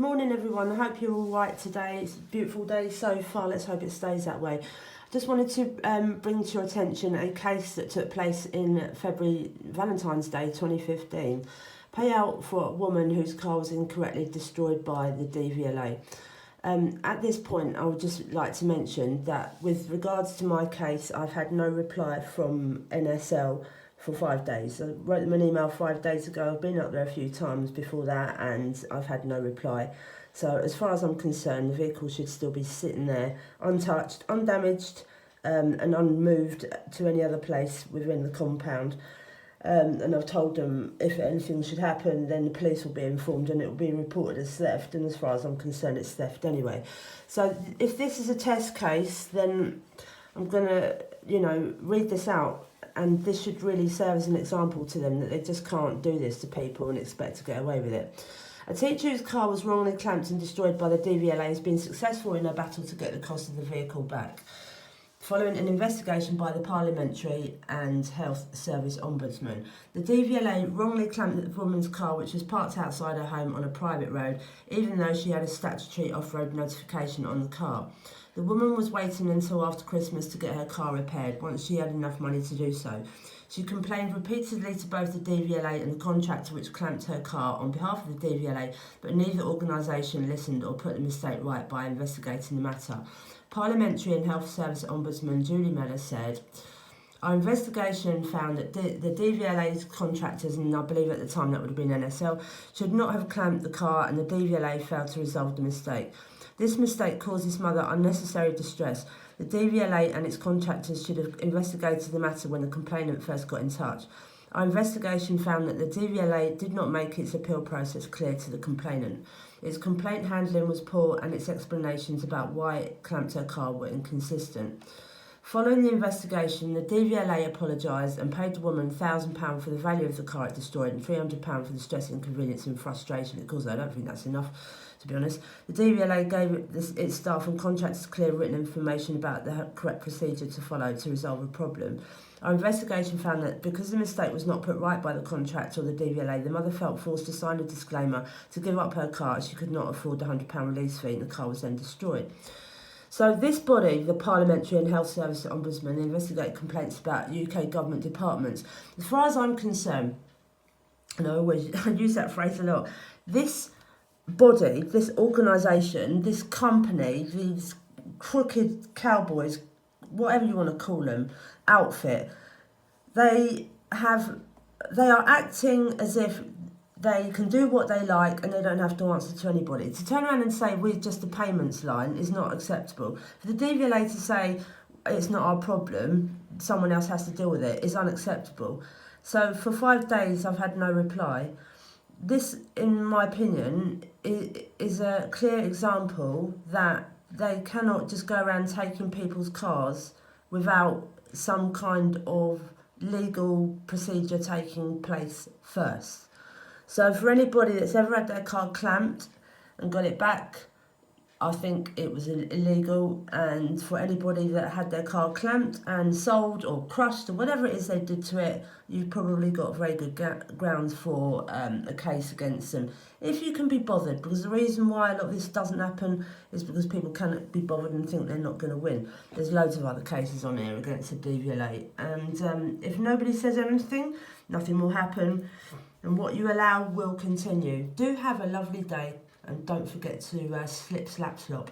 Morning everyone, I hope you're all right today. It's a beautiful day so far, let's hope it stays that way. Just wanted to bring to your attention a case that took place in February, Valentine's Day 2015. Payout for a woman whose car was incorrectly destroyed by the DVLA. At this point, I would just like to mention that with regards to my case, I've had no reply from NSL for 5 days. I wrote them an email 5 days ago. I've been up there a few times before that and I've had no reply. So as far as I'm concerned, the vehicle should still be sitting there untouched, undamaged and unmoved to any other place within the compound. And I've told them if anything should happen, then the police will be informed and it will be reported as theft. And as far as I'm concerned, it's theft anyway. So if this is a test case, then I'm going to, read this out. And this should really serve as an example to them that they just can't do this to people and expect to get away with it. A teacher whose car was wrongly clamped and destroyed by the DVLA has been successful in her battle to get the cost of the vehicle back, following an investigation by the Parliamentary and Health Service Ombudsman. The DVLA wrongly clamped the woman's car, which was parked outside her home on a private road, even though she had a statutory off-road notification on the car. The woman was waiting until after Christmas to get her car repaired, once she had enough money to do so. She complained repeatedly to both the DVLA and the contractor which clamped her car on behalf of the DVLA, but neither organisation listened or put the mistake right by investigating the matter. Parliamentary and Health Service Ombudsman Julie Mellor said, "Our investigation found that the DVLA's contractors, and I believe at the time that would have been NSL, should not have clamped the car and the DVLA failed to resolve the mistake. This mistake caused this mother unnecessary distress. The DVLA and its contractors should have investigated the matter when the complainant first got in touch. Our investigation found that the DVLA did not make its appeal process clear to the complainant. Its complaint handling was poor and its explanations about why it clamped her car were inconsistent. Following the investigation, the DVLA apologised and paid the woman £1,000 for the value of the car it destroyed and £300 for the stress, inconvenience and frustration it caused. I don't think that's enough, to be honest. The DVLA gave its staff and contractors clear written information about the correct procedure to follow to resolve a problem. Our investigation found that because the mistake was not put right by the contractor or the DVLA, the mother felt forced to sign a disclaimer to give up her car as she could not afford the £100 release fee and the car was then destroyed." So this body, the Parliamentary and Health Service Ombudsman, investigate complaints about UK government departments. As far as I'm concerned, and I use that phrase a lot, this body, this organisation, this company, these crooked cowboys, whatever you want to call them, outfit, they are acting as if they can do what they like and they don't have to answer to anybody. To turn around and say we're just a payments line is not acceptable. For the DVLA to say it's not our problem, someone else has to deal with it, is unacceptable. So for 5 days I've had no reply. This, in my opinion, is a clear example that they cannot just go around taking people's cars without some kind of legal procedure taking place first. So for anybody that's ever had their car clamped and got it back, I think it was illegal. And for anybody that had their car clamped and sold or crushed or whatever it is they did to it, you've probably got very good grounds for a case against them, if you can be bothered. Because the reason why a lot of this doesn't happen is because people cannot be bothered and think they're not going to win. There's loads of other cases on here against the DVLA. And if nobody says anything, nothing will happen. And what you allow will continue. Do have a lovely day and don't forget to slip, slap, slop.